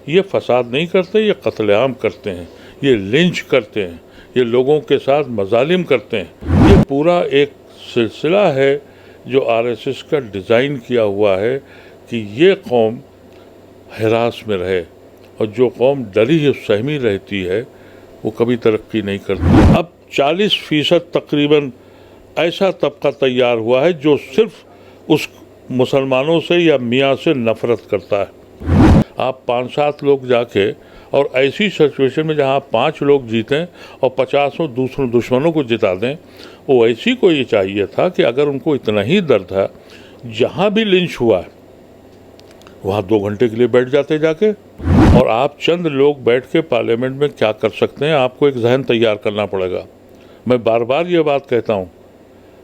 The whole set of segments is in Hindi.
ये फसाद नहीं करते, ये कत्लेआम करते हैं, ये लिंच करते हैं, ये लोगों के साथ मजालिम करते हैं। ये पूरा एक सिलसिला है जो आरएसएस का डिज़ाइन किया हुआ है कि ये कौम हिरास में रहे, और जो कौम डरी हुई सहमी रहती है वो कभी तरक्की नहीं करती। अब 40% तकरीबन ऐसा तबका तैयार हुआ है जो सिर्फ उस मुसलमानों से या मियाँ से नफरत करता है। आप 5-7 लोग जाके और ऐसी सिचुएशन में जहाँ 5 लोग जीतें और 50 दूसरों दुश्मनों को जिता दें, ओवैसी को ये चाहिए था कि अगर उनको इतना ही दर्द है, जहाँ भी लिंच हुआ है वहाँ 2 घंटे के लिए बैठ जाते जाके। और आप चंद लोग बैठ के पार्लियामेंट में क्या कर सकते हैं, आपको एक जहन तैयार करना पड़ेगा। मैं बार बार ये बात कहता हूँ,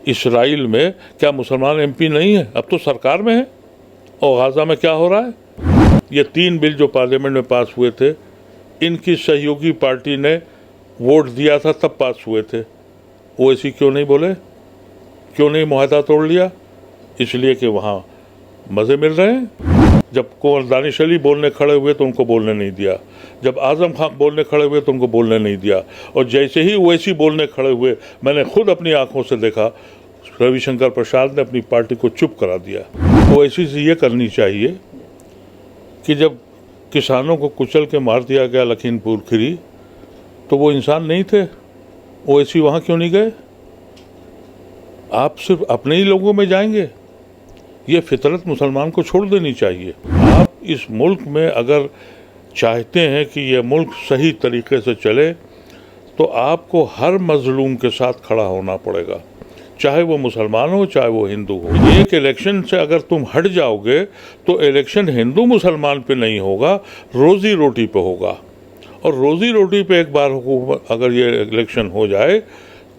इसराइल में क्या मुसलमान एमपी नहीं है? अब तो सरकार में है। और गाज़ा में क्या हो रहा है? ये 3 बिल जो पार्लियामेंट में पास हुए थे, इनकी सहयोगी पार्टी ने वोट दिया था तब पास हुए थे। वो ऐसी क्यों नहीं बोले, क्यों नहीं मुआहदा तोड़ लिया? इसलिए कि वहाँ मज़े मिल रहे हैं। जब कुंवर दानिश अली बोलने खड़े हुए तो उनको बोलने नहीं दिया, जब आज़म खान बोलने खड़े हुए तो उनको बोलने नहीं दिया, और जैसे ही ओवैसी बोलने खड़े हुए, मैंने खुद अपनी आंखों से देखा, रविशंकर प्रसाद ने अपनी पार्टी को चुप करा दिया। ओवैसी से ये करनी चाहिए कि जब किसानों को कुचल के मार दिया गया लखीमपुर खीरी, तो वो इंसान नहीं थे? ओवैसी वहाँ क्यों नहीं गए? आप सिर्फ अपने ही लोगों में जाएंगे? ये फितरत मुसलमान को छोड़ देनी चाहिए। आप इस मुल्क में अगर चाहते हैं कि ये मुल्क सही तरीके से चले, तो आपको हर मजलूम के साथ खड़ा होना पड़ेगा, चाहे वो मुसलमान हो चाहे वो हिंदू हो। एक इलेक्शन से अगर तुम हट जाओगे तो इलेक्शन हिंदू मुसलमान पे नहीं होगा, रोज़ी रोटी पे होगा। और रोज़ी रोटी पे एक बार अगर ये इलेक्शन हो जाए,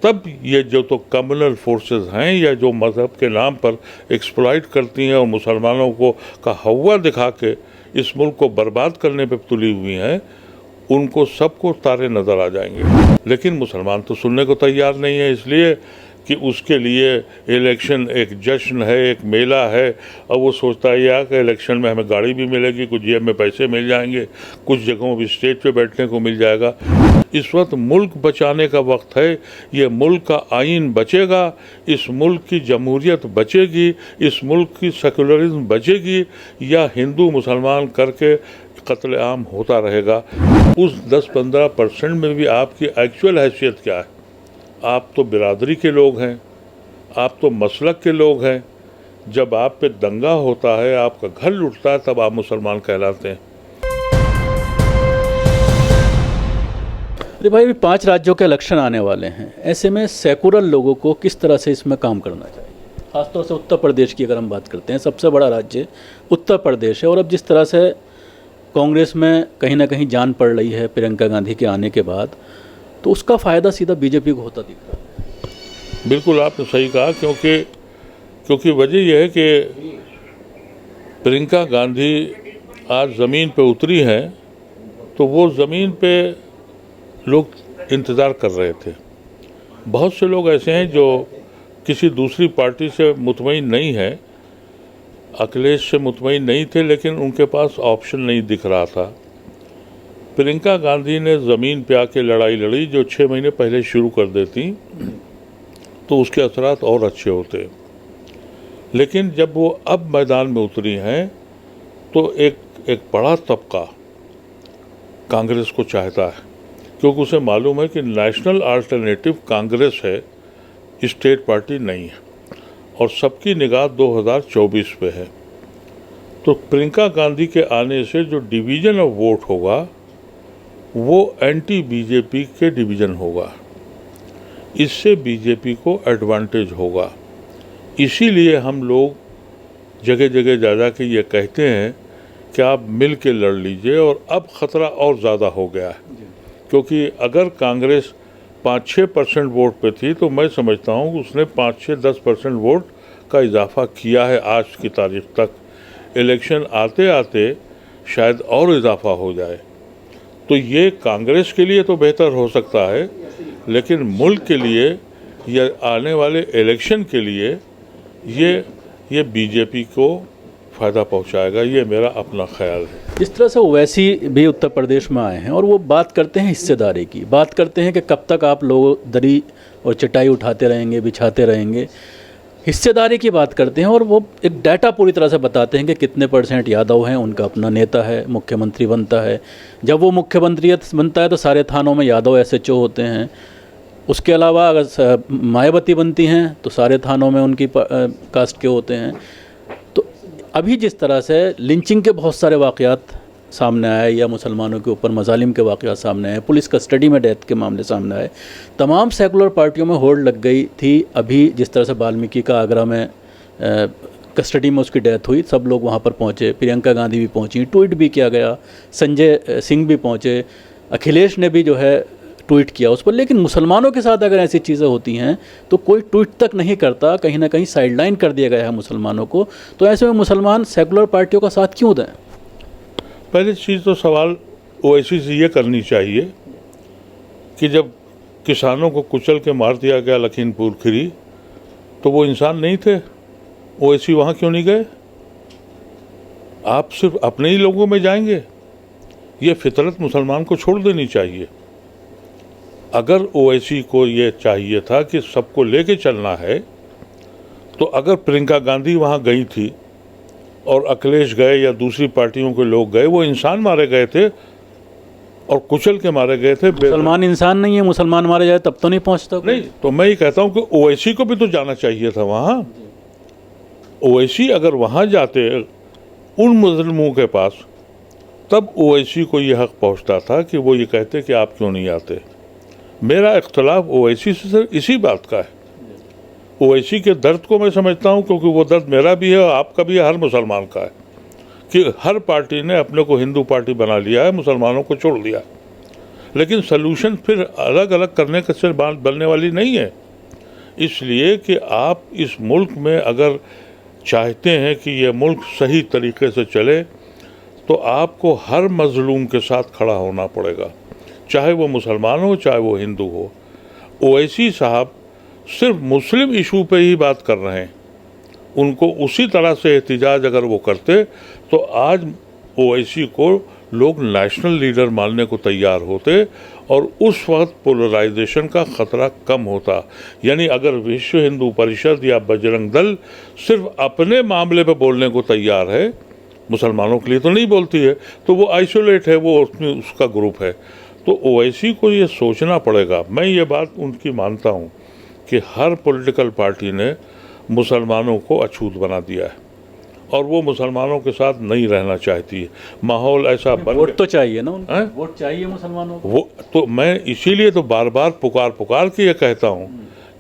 तब ये जो तो कम्युनल फोर्सेस हैं या जो मज़हब के नाम पर एक्सप्लॉइट करती हैं और मुसलमानों को का हवा दिखा के इस मुल्क को बर्बाद करने पे तुली हुई हैं, उनको सबको तारे नज़र आ जाएंगे। लेकिन मुसलमान तो सुनने को तैयार नहीं है, इसलिए कि उसके लिए इलेक्शन एक जश्न है, एक मेला है। और वो सोचता है यार कि इलेक्शन में हमें गाड़ी भी मिलेगी, कुछ जेब में पैसे मिल जाएंगे, कुछ जगहों भी स्टेज पे बैठने को मिल जाएगा। इस वक्त मुल्क बचाने का वक्त है। ये मुल्क का आइन बचेगा, इस मुल्क की जमहूरियत बचेगी, इस मुल्क की सेकुलरिज्म बचेगी, या हिंदू मुसलमान करके कत्लेआम होता रहेगा। उस 10-15% में भी आपकी एक्चुअल हैसियत क्या है? आप तो बिरादरी के लोग हैं, आप तो मसलक के लोग हैं। जब आप पे दंगा होता है, आपका घर लुटता है, तब आप मुसलमान कहलाते हैं। अरे भाई, 5 राज्यों के इलेक्शन आने वाले हैं, ऐसे में सेकुलर लोगों को किस तरह से इसमें काम करना चाहिए? खासतौर से उत्तर प्रदेश की अगर हम बात करते हैं, सबसे बड़ा राज्य उत्तर प्रदेश है, और अब जिस तरह से कांग्रेस में कहीं ना कहीं जान पड़ रही है प्रियंका गांधी के आने के बाद, तो उसका फ़ायदा सीधा बीजेपी को होता दिख रहा है। बिल्कुल आपने सही कहा, क्योंकि वजह यह है कि प्रियंका गांधी आज ज़मीन पे उतरी हैं, तो वो ज़मीन पे लोग इंतज़ार कर रहे थे। बहुत से लोग ऐसे हैं जो किसी दूसरी पार्टी से मुतमईन नहीं हैं, अखिलेश से मुतमईन नहीं थे, लेकिन उनके पास ऑप्शन नहीं दिख रहा था। प्रियंका गांधी ने ज़मीन पे आके लड़ाई लड़ी, जो 6 महीने पहले शुरू कर देती तो उसके असरात और अच्छे होते। लेकिन जब वो अब मैदान में उतरी हैं, तो एक बड़ा तबका कांग्रेस को चाहता है, क्योंकि उसे मालूम है कि नेशनल अल्टरनेटिव कांग्रेस है, स्टेट पार्टी नहीं है, और सबकी निगाह 2024 पे है। तो प्रियंका गांधी के आने से जो डिवीज़न ऑफ वोट होगा, वो एंटी बीजेपी के डिवीज़न होगा। इससे बीजेपी को एडवांटेज होगा। इसीलिए हम लोग जगह जगह जा के ये कहते हैं कि आप मिल के लड़ लीजिए। और अब ख़तरा और ज़्यादा हो गया है, क्योंकि अगर कांग्रेस 5-6% वोट पे थी, तो मैं समझता हूँ उसने 5-6-10% वोट का इजाफा किया है आज की तारीख तक। इलेक्शन आते आते शायद और इजाफा हो जाए, तो ये कांग्रेस के लिए तो बेहतर हो सकता है, लेकिन मुल्क के लिए या आने वाले इलेक्शन के लिए ये बीजेपी को फ़ायदा पहुंचाएगा। ये मेरा अपना ख्याल है। जिस तरह से ओवैसी भी उत्तर प्रदेश में आए हैं और वो बात करते हैं हिस्सेदारी की, बात करते हैं कि कब तक आप लोग दरी और चटाई उठाते रहेंगे, बिछाते रहेंगे, हिस्सेदारी की बात करते हैं और वो एक डाटा पूरी तरह से बताते हैं कि कितने % यादव हैं, उनका अपना नेता है, मुख्यमंत्री बनता है। जब वो मुख्यमंत्री बनता है तो सारे थानों में यादव SHO होते हैं। उसके अलावा अगर मायावती बनती हैं तो सारे थानों में उनकी कास्ट के होते हैं। तो अभी जिस तरह से लिंचिंग के बहुत सारे वाक़यात सामने आए या मुसलमानों के ऊपर मजालिम के वाक़यात सामने आए, पुलिस कस्टडी में डेथ के मामले सामने आए, तमाम सेकुलर पार्टियों में होड़ लग गई थी। अभी जिस तरह से वाल्मीकि का आगरा में कस्टडी में उसकी डेथ हुई, सब लोग वहाँ पर पहुँचे, प्रियंका गांधी भी पहुँची, ट्वीट भी किया गया, संजय सिंह भी पहुँचे, अखिलेश ने भी जो है ट्वीट किया उस पर। लेकिन मुसलमानों के साथ अगर ऐसी चीज़ें होती हैं तो कोई ट्वीट तक नहीं करता, कहीं ना कहीं साइडलाइन कर दिया गया है मुसलमानों को। तो ऐसे में मुसलमान सेकुलर पार्टियों का साथ क्यों दें? पहली चीज़ तो सवाल ओवैसी से ये करनी चाहिए कि जब किसानों को कुचल के मार दिया गया लखीमपुर खीरी, तो वो इंसान नहीं थे? ओवैसी वहाँ क्यों नहीं गए? आप सिर्फ अपने ही लोगों में जाएंगे? ये फितरत मुसलमान को छोड़ देनी चाहिए। अगर ओवैसी को ये चाहिए था कि सबको लेके चलना है, तो अगर प्रियंका गांधी वहाँ गई थी और अखिलेश गए या दूसरी पार्टियों के लोग गए, वो इंसान मारे गए थे और कुचल के मारे गए थे। मुसलमान इंसान नहीं है, मुसलमान मारे जाए तब तो नहीं पहुँचता नहीं, तो मैं ये कहता हूँ कि ओवैसी को भी तो जाना चाहिए था वहाँ। ओवैसी अगर वहाँ जाते उन मुजरिमों के पास, तब ओवैसी को ये हक पहुँचता था कि वो ये कहते कि आप क्यों नहीं आते। मेरा इख्तलाफ ओवैसी से सिर्फ इसी बात का है। ओवैसी के दर्द को मैं समझता हूँ, क्योंकि वो दर्द मेरा भी है और आपका भी है, हर मुसलमान का है, कि हर पार्टी ने अपने को हिंदू पार्टी बना लिया है, मुसलमानों को छोड़ दिया। लेकिन सलूशन फिर अलग अलग करने का से बात बनने वाली नहीं है। इसलिए कि आप इस मुल्क में अगर चाहते हैं कि ये मुल्क सही तरीके से चले, तो आपको हर मजलूम के साथ खड़ा होना पड़ेगा, चाहे वो मुसलमान हो चाहे वो हिंदू हो। ओवैसी साहब सिर्फ मुस्लिम इशू पे ही बात कर रहे हैं। उनको उसी तरह से एहतिजाज अगर वो करते तो आज ओवैसी को लोग नेशनल लीडर मानने को तैयार होते और उस वक्त पोलराइजेशन का ख़तरा कम होता। यानी अगर विश्व हिंदू परिषद या बजरंग दल सिर्फ अपने मामले पे बोलने को तैयार है, मुसलमानों के लिए तो नहीं बोलती है, तो वो आइसोलेट है, वो उसका ग्रुप है। तो ओवैसी को ये सोचना पड़ेगा। मैं ये बात उनकी मानता हूँ कि हर पॉलिटिकल पार्टी ने मुसलमानों को अछूत बना दिया है और वो मुसलमानों के साथ नहीं रहना चाहती है। माहौल ऐसा वोट तो चाहिए ना उनको, वोट चाहिए मुसलमानों को। वो तो मैं इसीलिए तो बार बार पुकार के ये कहता हूँ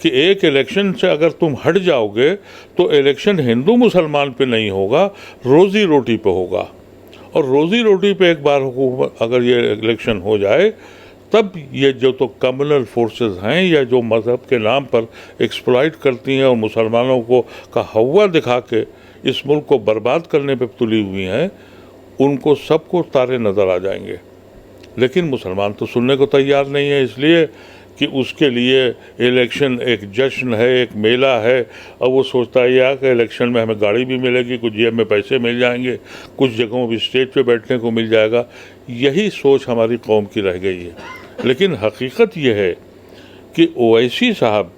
कि एक इलेक्शन से अगर तुम हट जाओगे तो इलेक्शन हिंदू मुसलमान पे नहीं होगा, रोजी रोटी पे होगा। और रोजी रोटी पे एक बार अगर ये इलेक्शन हो जाए, तब ये जो तो कम्युनल फोर्सेस हैं या जो मज़हब के नाम पर एक्सप्लॉइट करती हैं और मुसलमानों को का हवा दिखा के इस मुल्क को बर्बाद करने पे तुली हुई हैं, उनको सबको तारे नज़र आ जाएंगे। लेकिन मुसलमान तो सुनने को तैयार नहीं है, इसलिए कि उसके लिए इलेक्शन एक जश्न है, एक मेला है। और वो सोचता है यार कि इलेक्शन में हमें गाड़ी भी मिलेगी, कुछ जेब में पैसे मिल जाएंगे, कुछ जगहों भी स्टेज पे बैठने को मिल जाएगा। यही सोच हमारी कौम की रह गई है। लेकिन हकीकत ये है कि ओवैसी साहब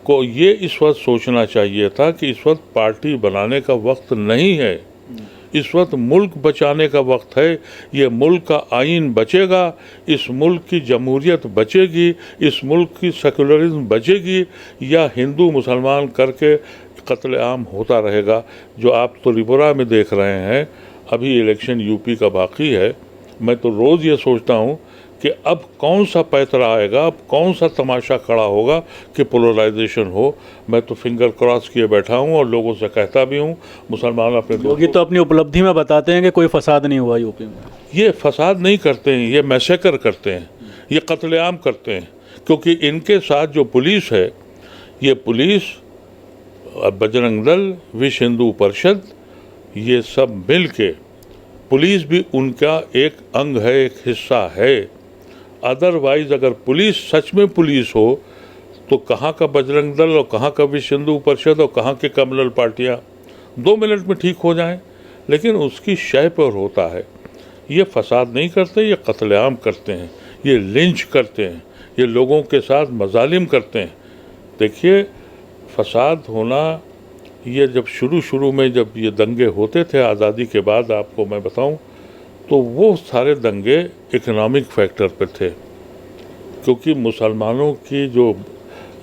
को ये इस वक्त सोचना चाहिए था कि इस वक्त पार्टी बनाने का वक्त नहीं है, इस वक्त मुल्क बचाने का वक्त है। ये मुल्क का आइन बचेगा, इस मुल्क की जमहूरियत बचेगी, इस मुल्क की सेकुलरिज्म बचेगी, या हिंदू मुसलमान करके कत्लेआम होता रहेगा। जो आप त्रिपुरा में देख रहे हैं, अभी इलेक्शन यूपी का बाकी है। मैं तो रोज़ ये सोचता हूँ कि अब कौन सा पैतरा आएगा, अब कौन सा तमाशा खड़ा होगा कि पोलराइजेशन हो। मैं तो फिंगर क्रॉस किए बैठा हूँ और लोगों से कहता भी हूँ, मुसलमान अपने लोग तो अपनी उपलब्धि में बताते हैं कि कोई फसाद नहीं हुआ यूपी में। ये फसाद नहीं करते हैं, ये मैसेकर करते हैं, ये कत्लेआम करते हैं। क्योंकि इनके साथ जो पुलिस है, ये पुलिस, बजरंग दल, विश्व हिंदू परिषद, ये सब मिल के, पुलिस भी उनका एक अंग है, एक हिस्सा है। अदरवाइज अगर पुलिस सच में पुलिस हो तो कहाँ का बजरंग दल और कहाँ का विश्व हिंदू परिषद और कहाँ के कम्युनल पार्टियाँ 2 मिनट में ठीक हो जाएं। लेकिन उसकी शय पर होता है। ये फसाद नहीं करते, ये कत्लेआम करते हैं, ये लिंच करते हैं, ये लोगों के साथ मजालिम करते हैं। देखिए, फसाद होना, ये जब शुरू में जब ये दंगे होते थे आज़ादी के बाद, आपको मैं बताऊं, तो वो सारे दंगे इकोनॉमिक फैक्टर पे थे, क्योंकि मुसलमानों की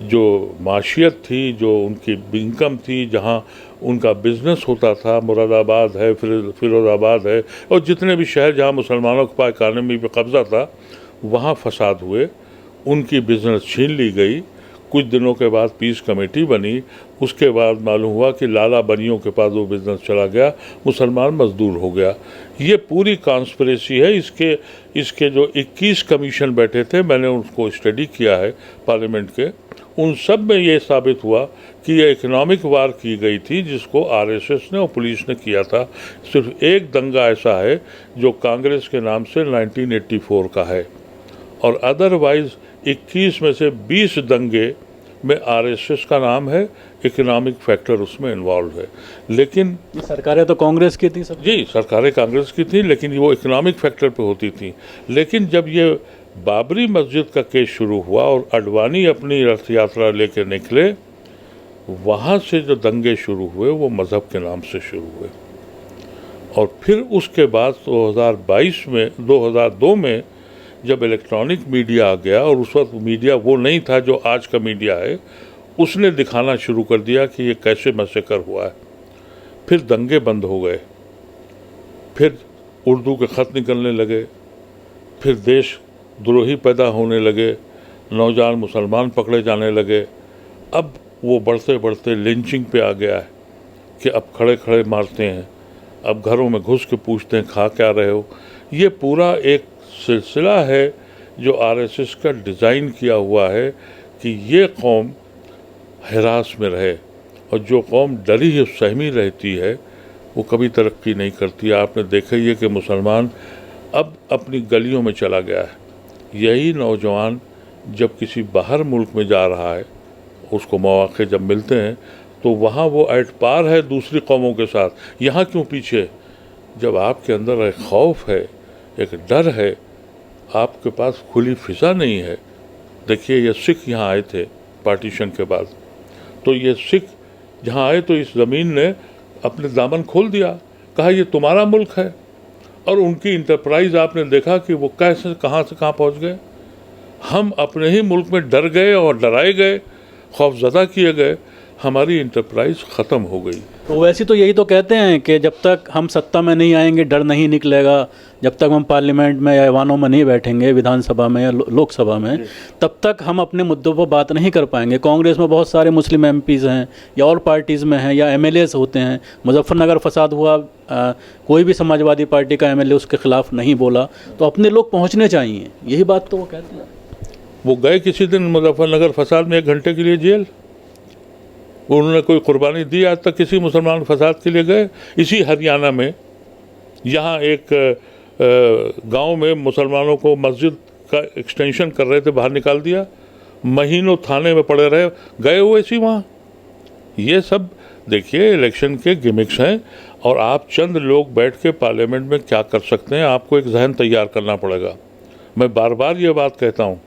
जो माशियत थी, जो उनकी इनकम थी, जहाँ उनका बिजनेस होता था, मुरादाबाद है, फिरोज़ाबाद है, और जितने भी शहर जहाँ मुसलमानों के पास इकानमी पे कब्ज़ा था, वहाँ फसाद हुए, उनकी बिजनेस छीन ली गई। कुछ दिनों के बाद पीस कमेटी बनी, उसके बाद मालूम हुआ कि लाला बनियों के पास वो बिज़नेस चला गया, मुसलमान मजदूर हो गया। ये पूरी कॉन्स्पिरेसी है। इसके जो 21 कमीशन बैठे थे, मैंने उनको स्टडी किया है पार्लियामेंट के, उन सब में ये साबित हुआ कि ये इकोनॉमिक वार की गई थी, जिसको आरएसएस ने और पुलिस ने किया था। सिर्फ एक दंगा ऐसा है जो कांग्रेस के नाम से 1984 का है, और अदरवाइज 21 में से 20 दंगे में आरएसएस का नाम है, इकोनॉमिक फैक्टर उसमें इन्वॉल्व है। लेकिन ये सरकारें तो कांग्रेस की थी सब। जी, सरकारें कांग्रेस की थी, लेकिन वो इकोनॉमिक फैक्टर पे होती थी। लेकिन जब ये बाबरी मस्जिद का केस शुरू हुआ और अडवाणी अपनी रथ यात्रा लेकर निकले, वहाँ से जो दंगे शुरू हुए वो मज़हब के नाम से शुरू हुए। और फिर उसके बाद 2002 में जब इलेक्ट्रॉनिक मीडिया आ गया, और उस वक्त मीडिया वो नहीं था जो आज का मीडिया है, उसने दिखाना शुरू कर दिया कि ये कैसे मैसेकर हुआ है। फिर दंगे बंद हो गए, फिर उर्दू के ख़त निकलने लगे, फिर देश द्रोही पैदा होने लगे, नौजवान मुसलमान पकड़े जाने लगे। अब वो बढ़ते बढ़ते लिंचिंग पे आ गया है कि अब खड़े खड़े मारते हैं, अब घरों में घुस के पूछते हैं खा क्या रहे हो। ये पूरा एक सिलसिला है जो आरएसएस का डिज़ाइन किया हुआ है कि ये कौम हिरास में रहे, और जो कौम डरी है सहमी रहती है वो कभी तरक्की नहीं करती। आपने देखा ही है कि मुसलमान अब अपनी गलियों में चला गया है। यही नौजवान जब किसी बाहर मुल्क में जा रहा है, उसको मौके जब मिलते हैं, तो वहाँ वो एट पार है दूसरी कौमों के साथ। यहाँ क्यों पीछे? जब आपके अंदर एक खौफ है, एक डर है, आपके पास खुली फिजा नहीं है। देखिए, ये सिख यहाँ आए थे पार्टीशन के बाद, तो ये सिख जहाँ आए तो इस ज़मीन ने अपने दामन खोल दिया, कहा ये तुम्हारा मुल्क है। और उनकी इंटरप्राइज आपने देखा कि वो कैसे कहाँ से कहाँ पहुँच गए। हम अपने ही मुल्क में डर गए और डराए गए, खौफजदा किए गए, हमारी इंटरप्राइज ख़त्म हो गई। तो वैसे तो यही तो कहते हैं कि जब तक हम सत्ता में नहीं आएंगे डर नहीं निकलेगा, जब तक हम पार्लियामेंट में या ऐवानों में नहीं बैठेंगे, विधानसभा में या लोकसभा में, तब तक हम अपने मुद्दों पर बात नहीं कर पाएंगे। कांग्रेस में बहुत सारे मुस्लिम एमपीज़ हैं या और पार्टीज़ में हैं या एमएलएज होते हैं। मुजफ्फरनगर फसाद हुआ, कोई भी समाजवादी पार्टी का एमएलए उसके खिलाफ नहीं बोला, तो अपने लोग पहुँचने चाहिए, यही बात तो वो कहते हैं। वो गए किसी दिन मुजफ्फरनगर फसाद में 1 घंटे के लिए जेल, उन्होंने कोई कुर्बानी दी आज तक किसी मुसलमान फसाद के लिए गए? इसी हरियाणा में यहाँ एक गांव में मुसलमानों को मस्जिद का एक्सटेंशन कर रहे थे, बाहर निकाल दिया, महीनों थाने में पड़े रहे, गए हुए सी वहाँ। ये सब देखिए इलेक्शन के गिमिक्स हैं, और आप चंद लोग बैठ के पार्लियामेंट में क्या कर सकते हैं, आपको एक जहन तैयार करना पड़ेगा। मैं बार बार ये बात कहता हूँ,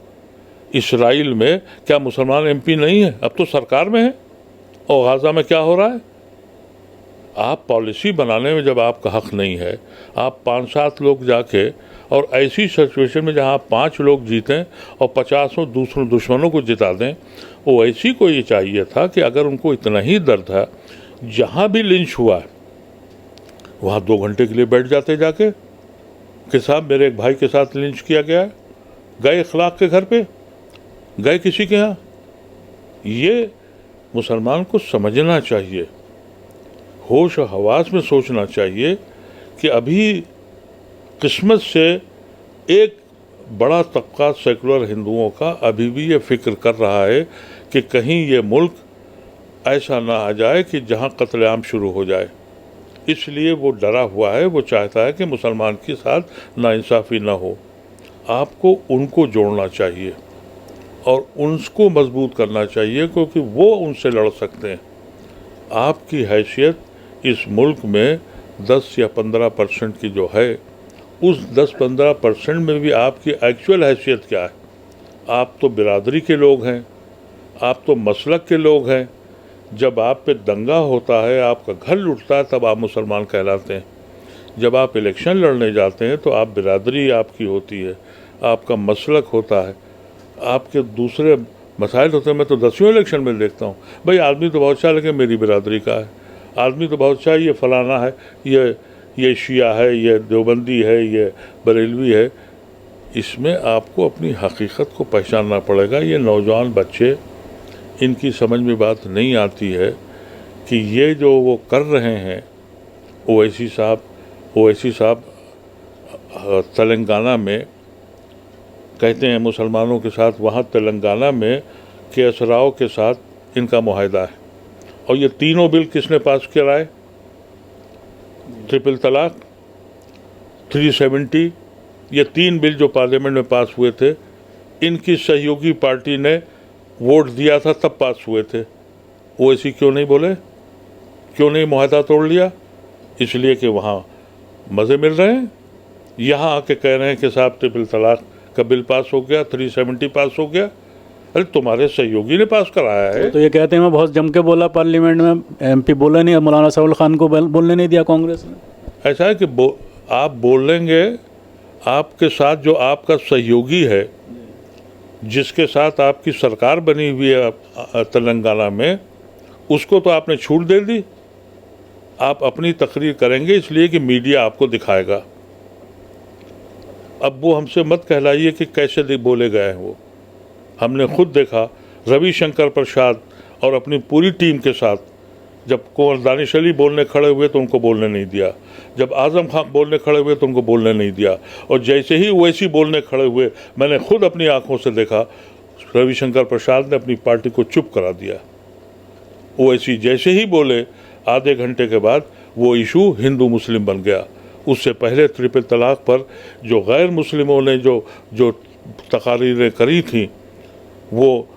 इसराइल में क्या मुसलमान एमपी नहीं है? अब तो सरकार में है। और गाज़ा में क्या हो रहा है? आप पॉलिसी बनाने में जब आपका हक नहीं है, आप 5-7 लोग जाके, और ऐसी सिचुएशन में जहाँ 5 लोग जीतें और 50 दूसरों दुश्मनों को जिता दें, वो ऐसी को ये चाहिए था कि अगर उनको इतना ही दर्द है, जहाँ भी लिंच हुआ है वहाँ 2 घंटे के लिए बैठ जाते जाके कि साहब मेरे एक भाई के साथ लिंच किया गया है, गए इखलाक के घर पे, गए किसी के यहाँ। ये मुसलमान को समझना चाहिए, होश और हवास में सोचना चाहिए कि अभी किस्मत से एक बड़ा तबका सेकुलर हिंदुओं का अभी भी ये फिक्र कर रहा है कि कहीं ये मुल्क ऐसा ना आ जाए कि जहाँ कत्लेआम शुरू हो जाए। इसलिए वो डरा हुआ है, वो चाहता है कि मुसलमान के साथ नाइंसाफ़ी ना हो। आपको उनको जोड़ना चाहिए और उनको मजबूत करना चाहिए, क्योंकि वो उनसे लड़ सकते हैं। आपकी हैसियत इस मुल्क में 10 या 15% की जो है, उस 10-15% में भी आपकी एक्चुअल हैसियत क्या है? आप तो बिरादरी के लोग हैं, आप तो मसलक के लोग हैं। जब आप पे दंगा होता है, आपका घर लुटता है, तब आप मुसलमान कहलाते हैं। जब आप इलेक्शन लड़ने जाते हैं तो आप बिरादरी आपकी होती है, आपका मसलक होता है, आपके दूसरे मसाइल होते हैं। मैं तो 10वें इलेक्शन में देखता हूँ, भाई आदमी तो बहुत अच्छा लेकिन मेरी बिरादरी का है, आदमी तो बहुत अच्छा, ये फलाना है, ये शिया है, ये देवबंदी है, ये बरेलवी है। इसमें आपको अपनी हकीकत को पहचानना पड़ेगा। ये नौजवान बच्चे, इनकी समझ में बात नहीं आती है कि ये जो वो कर रहे हैं, ओवैसी साहब तेलंगाना में कहते हैं मुसलमानों के साथ, वहाँ तेलंगाना में के.एस. राव के साथ इनका मुआहदा है। और ये तीनों बिल किसने पास कराए? ट्रिपल तलाक, 370, ये 3 बिल जो पार्लियामेंट में पास हुए थे, इनकी सहयोगी पार्टी ने वोट दिया था, तब पास हुए थे। ओवैसी क्यों नहीं बोले? क्यों नहीं मुआहदा तोड़ लिया? इसलिए कि वहाँ मज़े मिल रहे हैं। यहाँ आके कह रहे हैं कि साहब ट्रिपल तलाक का बिल पास हो गया, 370 पास हो गया। अरे तुम्हारे सहयोगी ने पास कराया है। तो ये कहते हैं मैं बहुत जम के बोला पार्लियामेंट में, एमपी बोला नहीं, मौलाना साउल खान को बोलने नहीं दिया कांग्रेस ने। ऐसा है कि आप बोलेंगे, आपके साथ जो आपका सहयोगी है, जिसके साथ आपकी सरकार बनी हुई है तेलंगाना में, उसको तो आपने छूट दे दी। आप अपनी तकरीर करेंगे इसलिए कि मीडिया आपको दिखाएगा। अब वो हमसे मत कहलाइए कि कैसे बोले गए हैं। वो हमने खुद देखा, रविशंकर प्रसाद और अपनी पूरी टीम के साथ, जब कुंवर दानिश अली बोलने खड़े हुए तो उनको बोलने नहीं दिया, जब आजम खान बोलने खड़े हुए तो उनको बोलने नहीं दिया, और जैसे ही ओवैसी बोलने खड़े हुए, मैंने खुद अपनी आंखों से देखा, रविशंकर प्रसाद ने अपनी पार्टी को चुप करा दिया। ओवैसी जैसे ही बोले, आधे घंटे के बाद वो इशू हिंदू मुस्लिम बन गया। उससे पहले ट्रिपल तलाक पर जो गैर मुस्लिमों ने जो तकारीरें करी थी, वो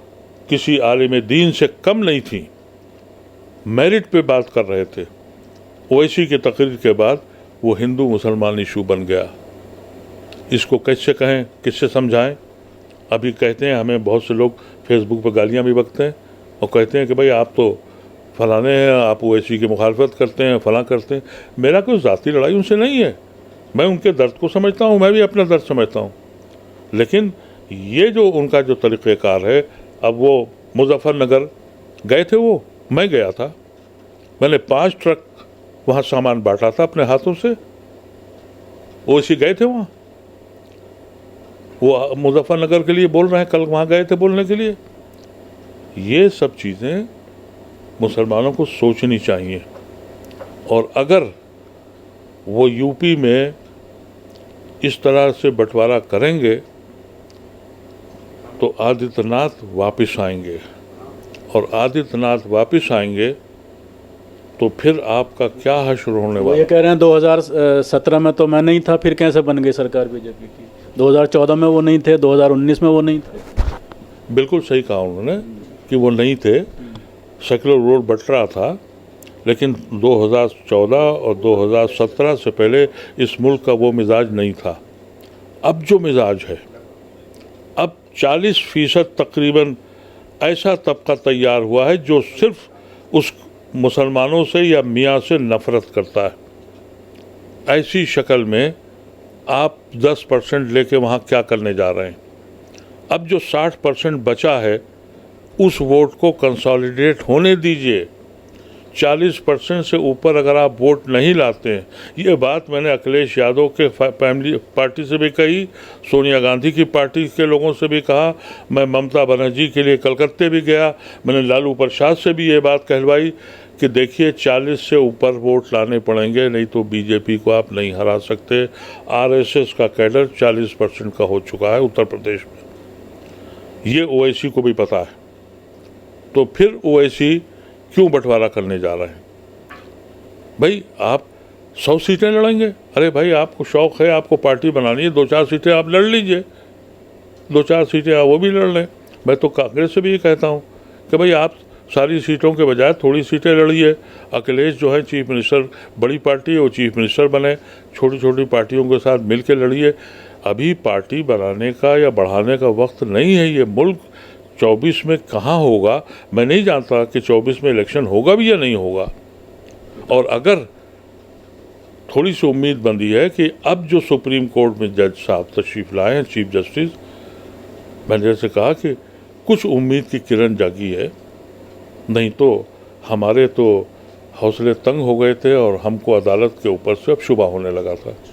किसी आलिम दीन से कम नहीं थी, मेरिट पे बात कर रहे थे। ओवैसी की तकरीर के बाद वो हिंदू मुसलमान इशू बन गया। इसको कैसे कहें, किससे समझाएं? अभी कहते हैं, हमें बहुत से लोग फेसबुक पर गालियां भी बकते हैं और कहते हैं कि भाई आप तो फलाने हैं, आप ओवैसी की मुखालफत करते हैं, फलां करते हैं। मेरा कोई ज़ाती लड़ाई उनसे नहीं है, मैं उनके दर्द को समझता हूँ, मैं भी अपना दर्द समझता हूँ। लेकिन ये जो उनका जो तरीक़ेकार है, अब वो मुजफ्फरनगर गए थे, वो मैं गया था, मैंने 5 ट्रक वहाँ सामान बांटा था अपने हाथों से। ओवैसी गए थे वहाँ, वो मुजफ्फरनगर के लिए बोल रहे हैं, कल वहाँ गए थे बोलने के लिए। ये सब चीज़ें मुसलमानों को सोचनी चाहिए। और अगर वो यूपी में इस तरह से बंटवारा करेंगे तो आदित्यनाथ वापस आएंगे, और आदित्यनाथ वापस आएंगे तो फिर आपका क्या हश्र होने वाला। ये कह रहे हैं 2017 में तो मैं नहीं था, फिर कैसे बन गई सरकार बीजेपी की? 2014 में वो नहीं थे, 2019 में वो नहीं थे। बिल्कुल सही कहा उन्होंने कि वो नहीं थे, सेकुलर रोड बट रहा था। लेकिन 2014 और 2017 से पहले इस मुल्क का वो मिजाज नहीं था। अब जो मिजाज है, अब 40% तकरीबन ऐसा तबका तैयार हुआ है जो सिर्फ उस मुसलमानों से या मियाँ से नफ़रत करता है। ऐसी शक्ल में आप 10% लेके वहाँ क्या करने जा रहे हैं? अब जो 60% बचा है, उस वोट को कंसोलिडेट होने दीजिए। 40% से ऊपर अगर आप वोट नहीं लाते हैं, ये बात मैंने अखिलेश यादव के फैमिली पार्टी से भी कही, सोनिया गांधी की पार्टी के लोगों से भी कहा, मैं ममता बनर्जी के लिए कलकत्ते भी गया, मैंने लालू प्रसाद से भी ये बात कहलवाई कि देखिए 40 से ऊपर वोट लाने पड़ेंगे, नहीं तो बीजेपी को आप नहीं हरा सकते। आरएसएस का कैडर 40% का हो चुका है उत्तर प्रदेश में, ये ओवैसी को भी पता है। तो फिर ओवैसी क्यों बंटवारा करने जा रहे हैं? भाई आप 100 सीटें लड़ेंगे, अरे भाई आपको शौक़ है, आपको पार्टी बनानी है, 2-4 सीटें आप लड़ लीजिए, 2-4 सीटें आप वो भी लड़ लें। मैं तो कांग्रेस से भी ये कहता हूँ कि भाई आप सारी सीटों के बजाय थोड़ी सीटें लड़िए। अखिलेश जो है चीफ मिनिस्टर, बड़ी पार्टी है, वो चीफ मिनिस्टर बने, छोटी छोटी पार्टियों के साथ मिल के लड़िए। अभी पार्टी बनाने का या बढ़ाने का वक्त नहीं है। ये मुल्क 24 में कहाँ होगा, मैं नहीं जानता कि 24 में इलेक्शन होगा भी या नहीं होगा। और अगर थोड़ी सी उम्मीद बंदी है कि अब जो सुप्रीम कोर्ट में जज साहब तशरीफ लाए हैं, चीफ जस्टिस, मैंने जैसे कहा कि कुछ उम्मीद की किरण जागी है, नहीं तो हमारे तो हौसले तंग हो गए थे और हमको अदालत के ऊपर से अब शुबा होने लगा था।